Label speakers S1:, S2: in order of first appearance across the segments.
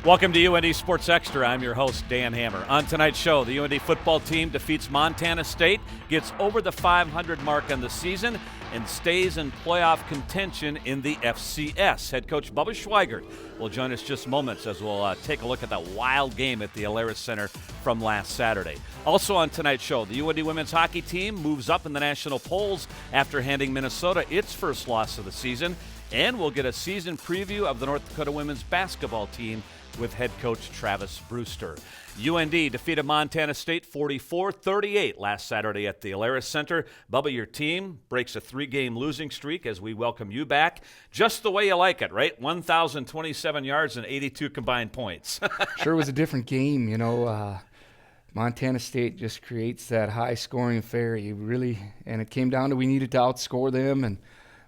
S1: Welcome to UND Sports Extra. I'm your host, Dan Hammer. On tonight's show, the UND football team defeats Montana State, gets over the 500 mark on the season, and stays in playoff contention in the FCS. Head coach Bubba Schweigert will join us just moments as we'll take a look at that wild game at the Alerus Center from last Saturday. Also on tonight's show, the UND women's hockey team moves up in the national polls after handing Minnesota its first loss of the season, and we'll get a season preview of the North Dakota women's basketball team with head coach Travis Brewster. UND defeated Montana State 44-38 last Saturday at the Alerus Center. Bubba, your team breaks a 3-game losing streak as we welcome you back. Just the way you like it, right? 1,027 yards and 82 combined points.
S2: Sure was a different game, Montana State just creates that high-scoring affair. And it came down to we needed to outscore them. And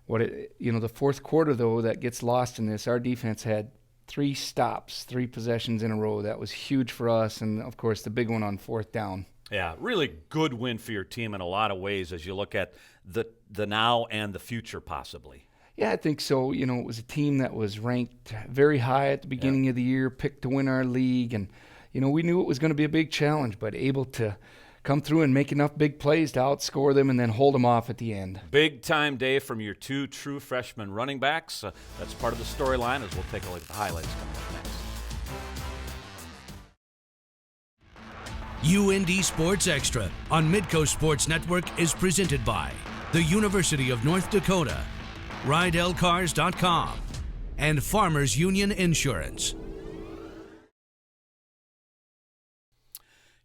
S2: the fourth quarter, though, that gets lost in this, our defense had 3 stops, 3 possessions in a row. That was huge for us, and, of course, the big one on fourth down.
S1: Yeah, really good win for your team in a lot of ways as you look at the now and the future possibly.
S2: Yeah, I think so. It was a team that was ranked very high at the beginning of the year, picked to win our league, and, we knew it was going to be a big challenge, but able to come through and make enough big plays to outscore them and then hold them off at the end.
S1: Big-time day from your 2 true freshman running backs. That's part of the storyline as we'll take a look at the highlights coming up next.
S3: UND Sports Extra on Midco Sports Network is presented by the University of North Dakota, RideLCars.com, and Farmers Union Insurance.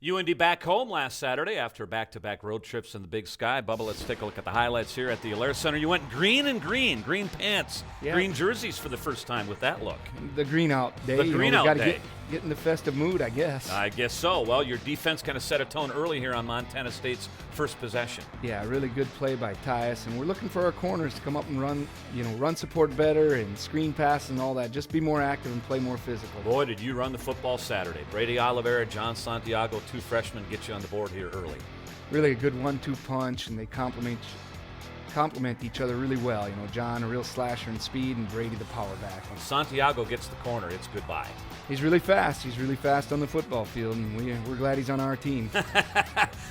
S1: UND back home last Saturday after back-to-back road trips in the Big Sky. Bubba, let's take a look at the highlights here at the Alerus Center. You went green and green pants, green jerseys for the first time with that look.
S2: The green out day.
S1: The green out day.
S2: Get in the festive mood, I guess.
S1: I guess so. Well, your defense kind of set a tone early here on Montana State's first possession.
S2: Yeah, really good play by Tyus, and we're looking for our corners to come up and run support better and screen pass and all that. Just be more active and play more physical.
S1: Boy, did you run the football Saturday. Brady Oliveira, John Santiago, 2 freshmen get you on the board here early.
S2: Really a good 1-2 punch, and they complement each other really well. John, a real slasher in speed, and Brady, the power back.
S1: When Santiago gets the corner, it's goodbye.
S2: He's really fast. He's really fast on the football field, and we're glad he's on our team.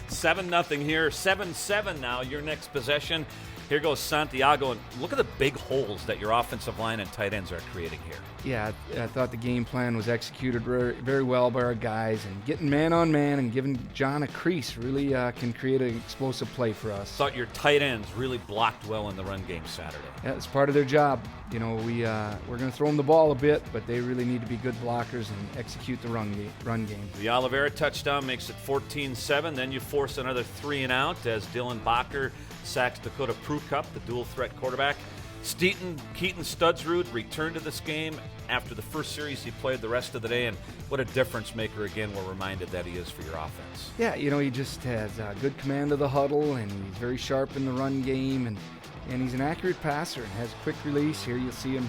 S1: 7-0 here. 7-7 now, your next possession. Here goes Santiago, and look at the big holes that your offensive line and tight ends are creating here.
S2: Yeah, I thought the game plan was executed very, very well by our guys, and getting man on man and giving John a crease really can create an explosive play for us.
S1: Thought your tight ends really blocked well in the run game Saturday.
S2: Yeah, it's part of their job. We're going to throw them the ball a bit, but they really need to be good blockers and execute the run game.
S1: The Oliveira touchdown makes it 14-7. Then you force another 3 and out as Dylan Bacher sacks Dakota Prukup, the dual threat quarterback. Keaton Studsrud returned to this game after the first series he played the rest of the day, and what a difference maker again we're reminded that he is for your offense.
S2: Yeah, he just has good command of the huddle, and he's very sharp in the run game, and he's an accurate passer and has a quick release. Here you'll see him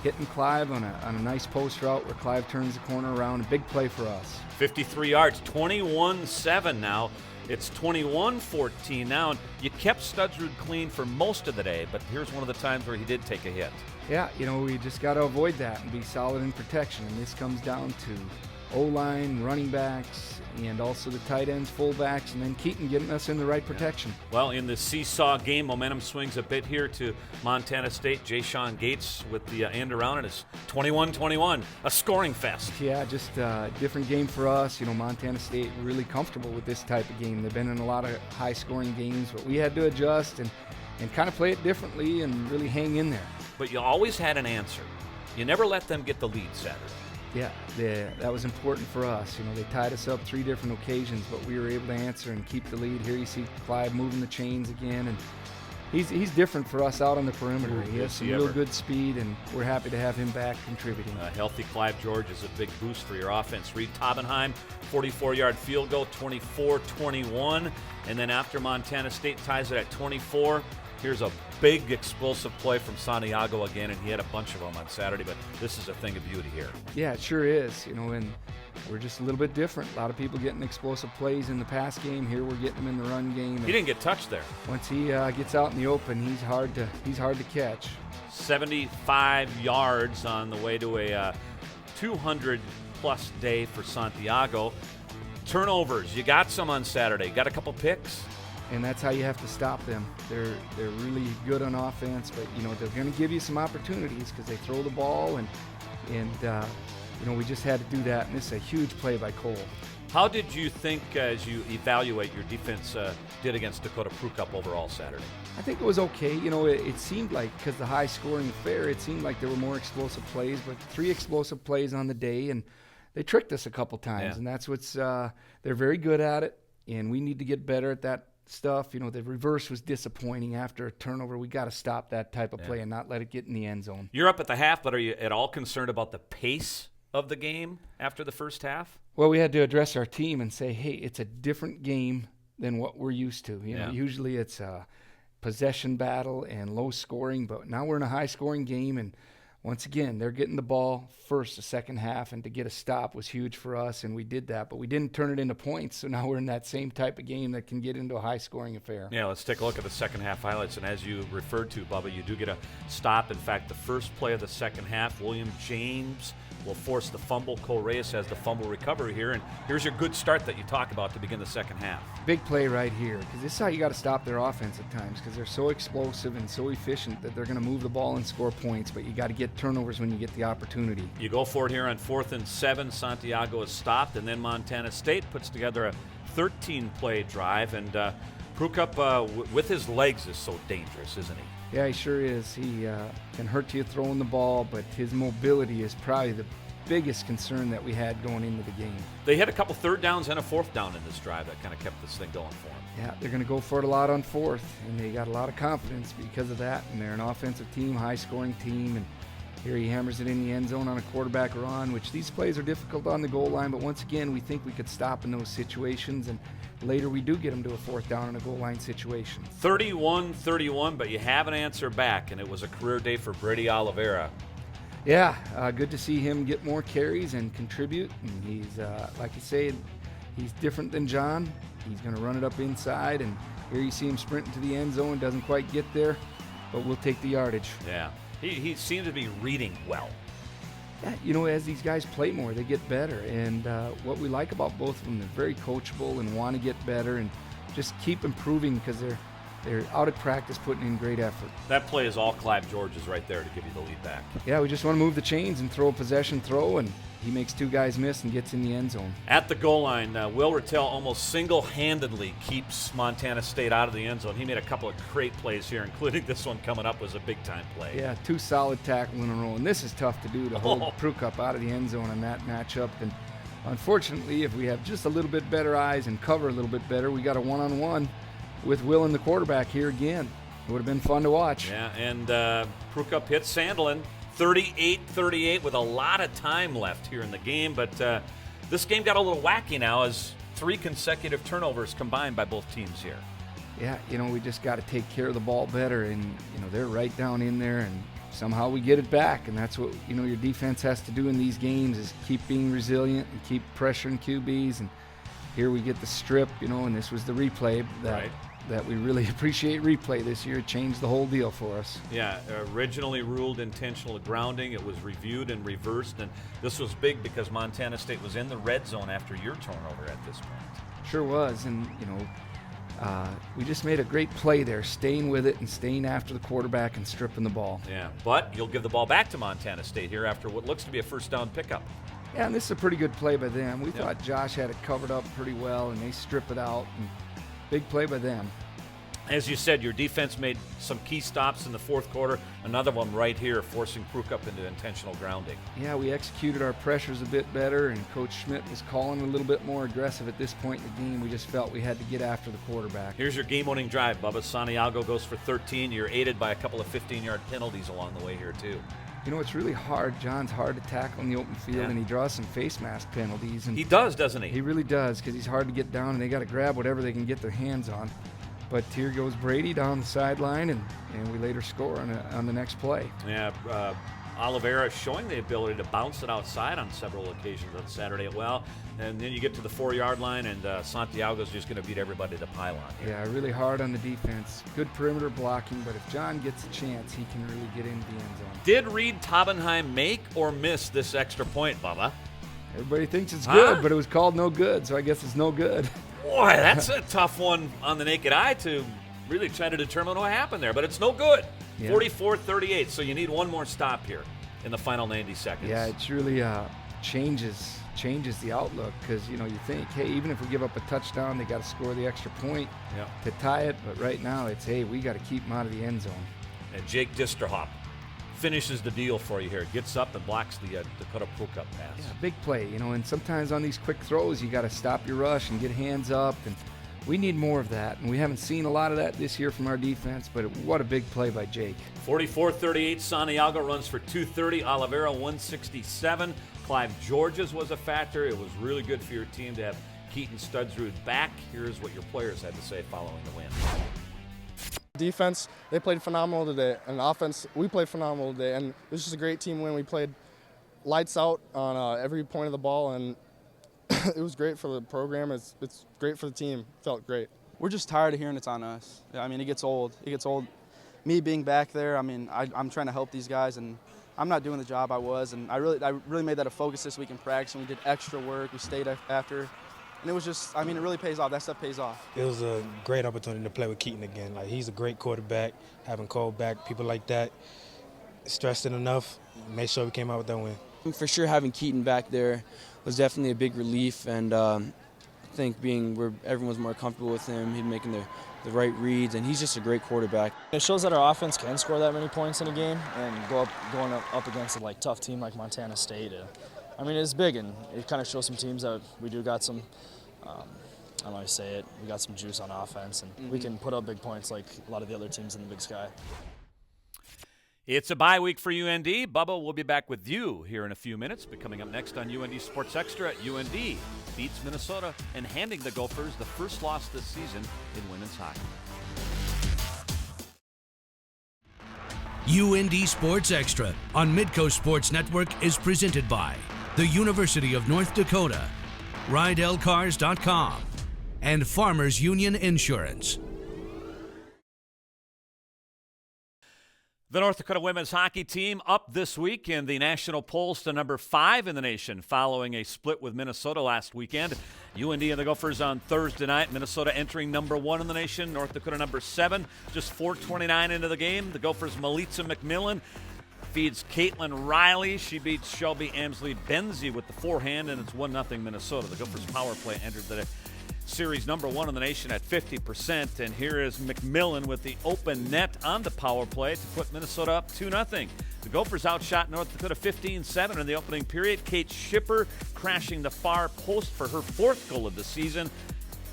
S2: hitting Clive on a nice post route where Clive turns the corner around. A big play for us.
S1: 53 yards, 21-7 now. It's 21-14 now, and you kept Studsrud clean for most of the day, but here's one of the times where he did take a hit.
S2: Yeah, we just got to avoid that and be solid in protection, and this comes down to O-line, running backs, and also the tight ends, fullbacks, and then Keaton getting us in the right protection.
S1: Yeah. Well, in the seesaw game, momentum swings a bit here to Montana State. Jay-Sean Gates with the end around, and it's 21-21, a scoring fest.
S2: Yeah, just a different game for us. Montana State really comfortable with this type of game. They've been in a lot of high-scoring games, but we had to adjust and kind of play it differently and really hang in there.
S1: But you always had an answer. You never let them get the lead Saturday.
S2: Yeah, that was important for us. They tied us up 3 different occasions, but we were able to answer and keep the lead. Here you see Clive moving the chains again, and he's different for us out on the perimeter. He has some real good speed, and we're happy to have him back contributing.
S1: A healthy Clive George is a big boost for your offense. Reed Taubenheim, 44-yard field goal, 24-21. And then after Montana State ties it at 24, here's a big explosive play from Santiago again, and he had a bunch of them on Saturday, but this is a thing of beauty here.
S2: Yeah, it sure is. And we're just a little bit different. A lot of people getting explosive plays in the pass game. Here we're getting them in the run game.
S1: He didn't get touched there.
S2: Once he gets out in the open, he's hard to catch.
S1: 75 yards on the way to a 200 plus day for Santiago. Turnovers, you got some on Saturday. Got a couple picks?
S2: And that's how you have to stop them. They're really good on offense, but they're going to give you some opportunities because they throw the ball, and we just had to do that. And this is a huge play by Cole.
S1: How did you think, as you evaluate your defense, did against Dakota Prue Cup overall Saturday?
S2: I think it was okay. It seemed like, because the high-scoring affair, it seemed like there were more explosive plays, but 3 explosive plays on the day, and they tricked us a couple times. And that's what's they're very good at it, and we need to get better at that stuff. The reverse was disappointing after a turnover. We got to stop that type of play and not let it get in the end zone.
S1: You're up at the half, but are you at all concerned about the pace of the game after the first half?
S2: Well, we had to address our team and say, hey, it's a different game than what we're used to. Usually it's a possession battle and low scoring, but now we're in a high scoring game, and once again, they're getting the ball first, the second half, and to get a stop was huge for us, and we did that, but we didn't turn it into points, so now we're in that same type of game that can get into a high-scoring affair. Yeah,
S1: let's take a look at the second half highlights, and as you referred to, Bubba, you do get a stop. In fact, the first play of the second half, William James will force the fumble. Cole Reyes has the fumble recovery here, and here's your good start that you talk about to begin the second half.
S2: Big play right here, because this is how you got to stop their offense at times, because they're so explosive and so efficient that they're going to move the ball and score points, but you got to get turnovers when you get the opportunity.
S1: You go for it here on 4th and 7. Santiago is stopped, and then Montana State puts together a 13-play drive, and Prue Cup with his legs is so dangerous, isn't he?
S2: Yeah, he sure is. He can hurt you throwing the ball, but his mobility is probably the biggest concern that we had going into the game.
S1: They had a couple third downs and a fourth down in this drive that kind of kept this thing going for them.
S2: Yeah, they're going to go for it a lot on 4th, and they got a lot of confidence because of that, and they're an offensive team, high-scoring team, and here he hammers it in the end zone on a quarterback run, which these plays are difficult on the goal line, but once again, we think we could stop in those situations, and later we do get them to a 4th down in a goal line situation.
S1: 31-31, but you have an answer back, and it was a career day for Brady Oliveira.
S2: Yeah, good to see him get more carries and contribute, and he's, like you say, he's different than John. He's going to run it up inside, and here you see him sprinting to the end zone, doesn't quite get there, but we'll take the yardage.
S1: Yeah. He seems to be reading well.
S2: Yeah, as these guys play more, they get better. And what we like about both of them, they're very coachable and want to get better and just keep improving because they're out of practice putting in great effort.
S1: That play is all Clive George's right there to give you the lead back.
S2: Yeah, we just want to move the chains and throw a possession throw, and he makes 2 guys miss and gets in the end zone.
S1: At the goal line, Will Rattel almost single-handedly keeps Montana State out of the end zone. He made a couple of great plays here, including this one coming up was a big-time play.
S2: Yeah, 2 solid tackles in a row, and this is tough to do, to hold Prue Cup out of the end zone on that matchup. And unfortunately, if we have just a little bit better eyes and cover a little bit better, we got a one-on-one with Will and the quarterback here again. It would have been fun to watch.
S1: Yeah, and Prue Cup hits Sandelin 38-38 with a lot of time left here in the game, but this game got a little wacky now as 3 consecutive turnovers combined by both teams here.
S2: Yeah, we just got to take care of the ball better, and they're right down in there, and somehow we get it back, and that's what your defense has to do in these games is keep being resilient and keep pressuring QBs. And here we get the strip, and this was the replay that we really appreciate replay this year. It changed the whole deal for us.
S1: Yeah, originally ruled intentional grounding. It was reviewed and reversed, and this was big because Montana State was in the red zone after your turnover at this point.
S2: Sure was, and we just made a great play there, staying with it and staying after the quarterback and stripping the ball.
S1: Yeah, but you'll give the ball back to Montana State here after what looks to be a first down pickup.
S2: Yeah, and this is a pretty good play by them. We thought Josh had it covered up pretty well, and they strip it out. And big play by them.
S1: As you said, your defense made some key stops in the 4th quarter. Another one right here, forcing Prue Cup into intentional grounding.
S2: Yeah, we executed our pressures a bit better, and Coach Schmidt was calling a little bit more aggressive at this point in the game. We just felt we had to get after the quarterback.
S1: Here's your game-winning drive, Bubba. Santiago goes for 13. You're aided by a couple of 15-yard penalties along the way here, too.
S2: It's really hard. John's hard to tackle in the open field, and he draws some face mask penalties. And
S1: he does, doesn't he?
S2: He really does, because he's hard to get down, and they got to grab whatever they can get their hands on. But here goes Brady down the sideline, and we later score on the next play.
S1: Yeah, Oliveira showing the ability to bounce it outside on several occasions on Saturday. Well, and then you get to the 4-yard line, and Santiago's just going to beat everybody to pylon here.
S2: Yeah, really hard on the defense. Good perimeter blocking, but if John gets a chance, he can really get into the end zone.
S1: Did Reed Taubenheim make or miss this extra point, Bubba?
S2: Everybody thinks it's good, but it was called no good, so I guess it's no good.
S1: Boy, that's a tough one on the naked eye to really try to determine what happened there, but it's no good. Yeah. 44-38, so you need one more stop here in the final 90 seconds.
S2: Yeah, it's really changes the outlook because, you think, hey, even if we give up a touchdown, they got to score the extra point to tie it. But right now it's, hey, we got to keep them out of the end zone.
S1: And Jake Disterhoff finishes the deal for you here. Gets up and blocks the Dakota Pro-Cup pass.
S2: Yeah, big play, and sometimes on these quick throws, you got to stop your rush and get hands up. And we need more of that. And we haven't seen a lot of that this year from our defense, but what a big play by Jake.
S1: 44-38, Santiago runs for 230, Oliveira 167. Clive Georges was a factor. It was really good for your team to have Keaton Studsrud back. Here's what your players had to say following the win.
S4: Defense, they played phenomenal today. And offense, we played phenomenal today. And it was just a great team win. We played lights out on every point of the ball, and it was great for the program. It's great for the team. Felt great.
S5: We're just tired of hearing it's on us. I mean, it gets old. It gets old. Me being back there, I mean, I'm trying to help these guys, and I'm not doing the job I was. And I really made that a focus this week in practice, and we did extra work. We stayed after. And it was just, I mean, it really pays off. That stuff pays off.
S6: It was a great opportunity to play with Keaton again. Like, he's a great quarterback. Having Cole back, people like that, stressed it enough, made sure we came out with that win.
S7: For sure, having Keaton back there was definitely a big relief, and I think being where everyone's more comfortable with him, he's making the right reads, and he's just a great quarterback.
S8: It shows that our offense can score that many points in a game and going up against a tough team like Montana State. I mean, it's big, and it kind of shows some teams that we do got some, I don't know how to say it, we got some juice on offense, and we can put up big points like a lot of the other teams in the Big Sky.
S1: It's a bye week for UND. Bubba will be back with you here in a few minutes. But coming up next on UND Sports Extra, UND beats Minnesota and handing the Gophers the first loss this season in women's hockey.
S3: UND Sports Extra on Midco Sports Network is presented by the University of North Dakota, RideLCars.com, and Farmers Union Insurance.
S1: The North Dakota women's hockey team up this week in the national polls to number 5 in the nation following a split with Minnesota last weekend. UND and the Gophers on Thursday night. Minnesota entering number 1 in the nation. North Dakota number 7. Just 4:29 into the game. The Gophers' Melitza McMillan feeds Caitlin Riley. She beats Shelby Amsley-Benzie with the forehand, and it's 1-0 Minnesota. The Gophers' power play entered the series number 1 in the nation at 50%, and here is McMillan with the open net on the power play to put Minnesota up 2-0. The Gophers outshot North Dakota 15-7 in the opening period. Kate Schipper crashing the far post for her 4th goal of the season.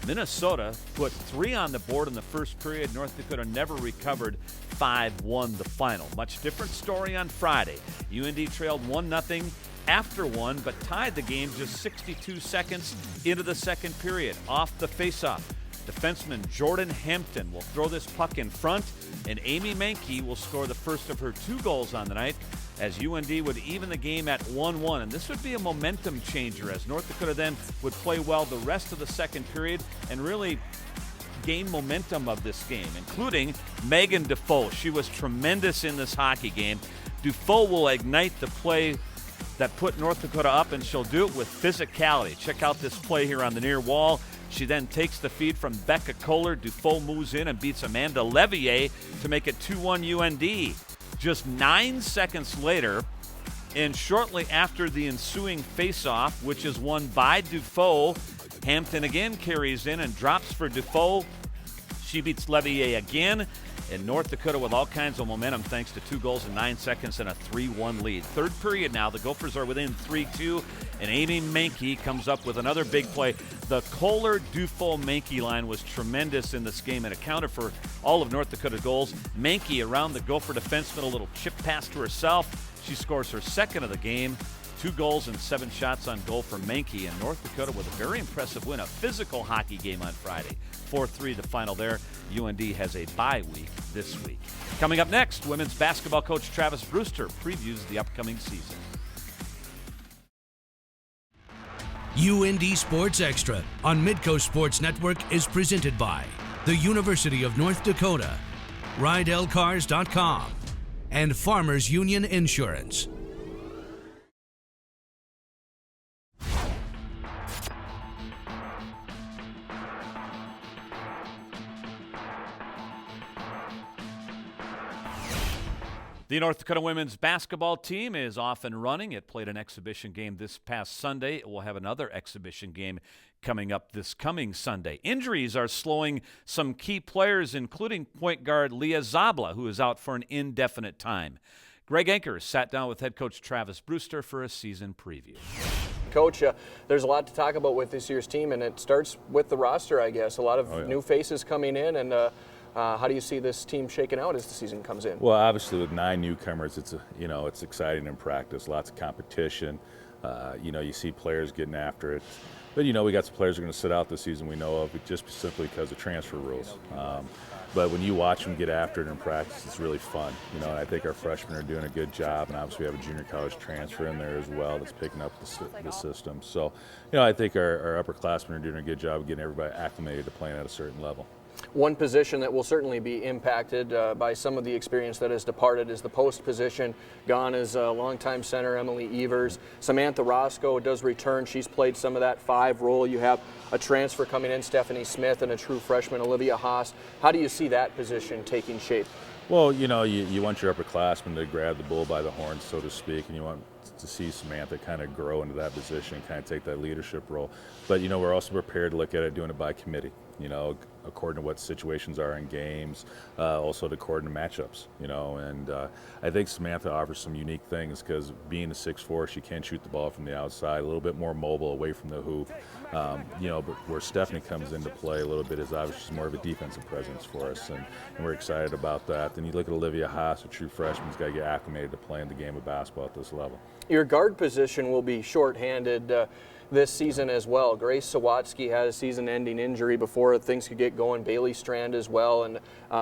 S1: Minnesota put 3 on the board in the first period. North Dakota never recovered. 5-1 the final. Much different story on Friday. UND trailed 1-0 after 1, but tied the game just 62 seconds into the second period. Off the faceoff, defenseman Jordan Hampton will throw this puck in front, and Amy Mankey will score the first of her 2 goals on the night as UND would even the game at 1-1. And this would be a momentum changer as North Dakota then would play well the rest of the second period and really gain momentum of this game, including Megan Defoe. She was tremendous in this hockey game. Defoe will ignite the play that put North Dakota up, and she'll do it with physicality. Check out this play here on the near wall. She then takes the feed from Becca Kohler. Defoe moves in and beats Amanda Levier to make it 2-1 UND. Just 9 seconds later, and shortly after the ensuing faceoff, which is won by Defoe, Hampton again carries in and drops for Defoe. She beats Levier again. And North Dakota with all kinds of momentum thanks to 2 goals in 9 seconds and a 3-1 lead. Third period now, the Gophers are within 3-2, and Amy Mankey comes up with another big play. The Kohler-Dufault-Mankey line was tremendous in this game and accounted for all of North Dakota's goals. Mankey around the Gopher defenseman, a little chip pass to herself. She scores her 2nd of the game. 2 goals and 7 shots on goal for Mankey, and North Dakota with a very impressive win, a physical hockey game on Friday. 4-3 the final there. UND has a bye week this week. Coming up next, women's basketball coach Travis Brewster previews the upcoming season.
S3: UND Sports Extra on Midco Sports Network is presented by the University of North Dakota, RideLCars.com, and Farmers Union Insurance.
S1: The North Dakota women's basketball team is off and running. It played an exhibition game this past Sunday. It will have another exhibition game coming up this coming Sunday. Injuries are slowing some key players, including point guard Leah Zabla, who is out for an indefinite time. Greg Ankers sat down with head coach Travis Brewster for a season preview.
S9: Coach, there's a lot to talk about with this year's team, and it starts with the roster, I guess. A lot of new faces coming in, and how do you see this team shaking out as the season comes in?
S10: Well, obviously with 9 newcomers, it's exciting in practice. Lots of competition. You see players getting after it. But we got some players who are going to sit out this season. We know of just simply because of transfer rules. But when you watch them get after it in practice, it's really fun. And I think our freshmen are doing a good job. And obviously we have a junior college transfer in there as well that's picking up the system. So, I think our upperclassmen are doing a good job of getting everybody acclimated to playing at a certain level.
S9: One position that will certainly be impacted by some of the experience that has departed is the post position. Gone is longtime center Emily Evers. Samantha Roscoe does return. She's played some of that 5 role. You have a transfer coming in, Stephanie Smith, and a true freshman, Olivia Haas. How do you see that position taking shape?
S10: Well, you want your upperclassmen to grab the bull by the horns, so to speak, and you want to see Samantha kind of grow into that position and kind of take that leadership role. But, we're also prepared to look at it doing it by committee, according to what situations are in games, also according to matchups, and I think Samantha offers some unique things because being a 6'4", she can shoot the ball from the outside, a little bit more mobile away from the hoop, but where Stephanie comes into play a little bit is obviously she's more of a defensive presence for us, and we're excited about that. Then you look at Olivia Haas, a true freshman, who's got to get acclimated to playing the game of basketball at this level.
S9: Your guard position will be shorthanded this season as well. Grace Sawatsky had a season-ending injury before things could get going. Bailey Strand as well, and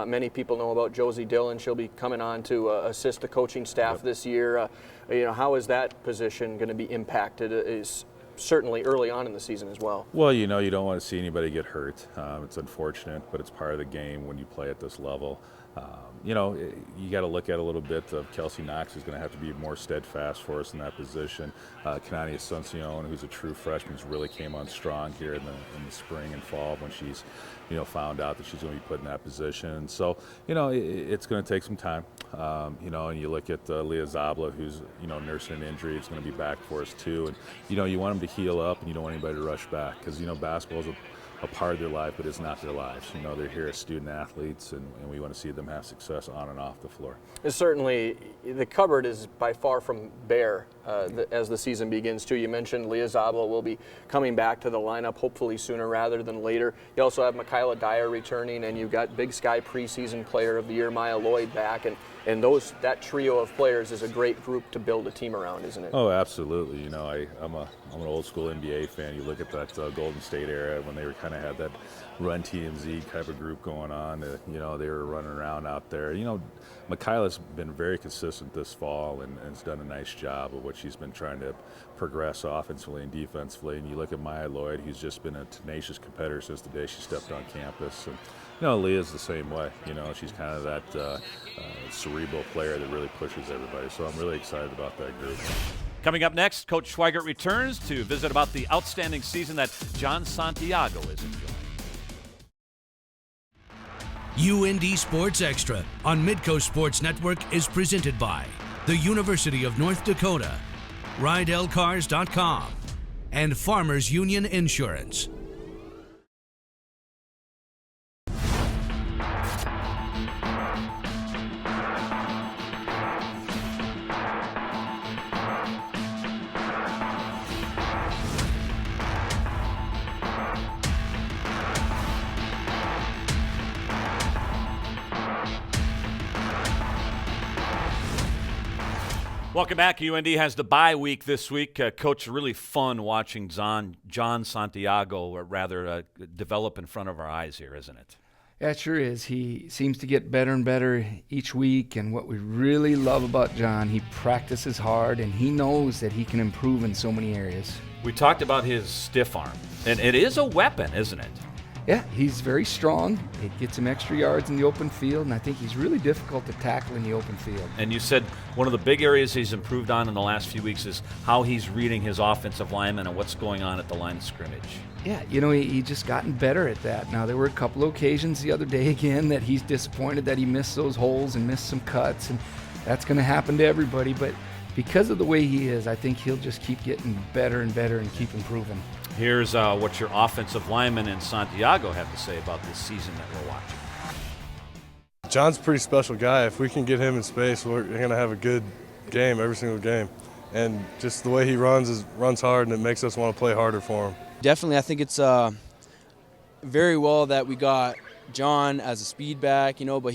S9: many people know about Josie Dillon. She'll be coming on to assist the coaching staff this year. How is that position going to be impacted? Is certainly early on in the season as well.
S10: Well, you don't want to see anybody get hurt. It's unfortunate, but it's part of the game when you play at this level. You got to look at a little bit of Kelsey Knox is going to have to be more steadfast for us in that position. Kanani Asuncion, who's a true freshman, who's really came on strong here in the spring and fall when she's, found out that she's going to be put in that position. So, it's going to take some time. And you look at Leah Zabla, who's, nursing an injury. It's going to be back for us too. And, you want them to heal up and you don't want anybody to rush back because, basketball is a part of their life, but it's not their lives. They're here as student athletes, and we want to see them have success on and off the floor.
S9: Certainly, the cupboard is by far from bare as the season begins, too. You mentioned Leah Zabla will be coming back to the lineup hopefully sooner rather than later. You also have Michaela Dyer returning, and you've got Big Sky preseason player of the year, Maya Lloyd, back, and that trio of players is a great group to build a team around, isn't it?
S10: Oh, absolutely. I'm an old school NBA fan. You look at that Golden State era when they kind of had that Run TMZ type of group going on. They were running around out there. Michaela's been very consistent this fall and has done a nice job of what she's been trying to progress offensively and defensively. And you look at Maya Lloyd, who's just been a tenacious competitor since the day she stepped on campus. And Leah's the same way. She's kind of that cerebral player that really pushes everybody. So I'm really excited about that group.
S1: Coming up next, Coach Schweigert returns to visit about the outstanding season that John Santiago is enjoying.
S3: UND Sports Extra on Midco Sports Network is presented by the University of North Dakota, RideLCars.com, and Farmers Union Insurance.
S1: Welcome back. UND has the bye week this week. Coach, really fun watching John Santiago develop in front of our eyes here, isn't it?
S2: Yeah, it sure is. He seems to get better and better each week, and what we really love about John, he practices hard, and he knows that he can improve in so many areas.
S1: We talked about his stiff arm, and it is a weapon, isn't it?
S2: Yeah, he's very strong. It gets him extra yards in the open field, and I think he's really difficult to tackle in the open field.
S1: And you said one of the big areas he's improved on in the last few weeks is how he's reading his offensive linemen and what's going on at the line of scrimmage.
S2: Yeah, he just gotten better at that. Now, there were a couple of occasions the other day again that he's disappointed that he missed those holes and missed some cuts, and That's going to happen to everybody, but because of the way he is, I think he'll just keep getting better and better and keep improving.
S1: Here's what your offensive linemen in Santiago have to say about this season that we're watching.
S11: John's a pretty special guy. If we can get him in space, we're going to have a good game every single game. And just the way he runs hard, and it makes us want to play harder for him.
S7: Definitely, I think it's very well that we got John as a speed back, but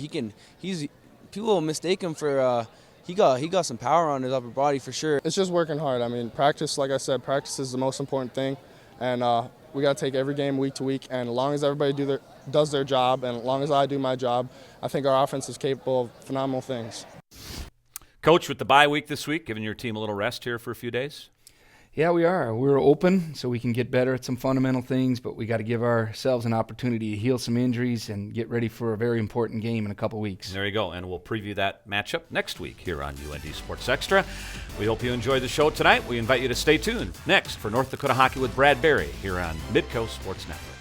S7: people will mistake him for he got some power on his upper body for sure.
S4: It's just working hard. I mean, practice, like I said, practice is the most important thing, and we got to take every game week to week. And as long as everybody does their job, and as long as I do my job, I think our offense is capable of phenomenal things.
S1: Coach, with the bye week this week, giving your team a little rest here for a few days?
S2: Yeah, we are. We're open so we can get better at some fundamental things, but we got to give ourselves an opportunity to heal some injuries and get ready for a very important game in a couple weeks.
S1: There you go, and we'll preview that matchup next week here on UND Sports Extra. We hope you enjoyed the show tonight. We invite you to stay tuned next for North Dakota Hockey with Brad Berry here on Midco Sports Network.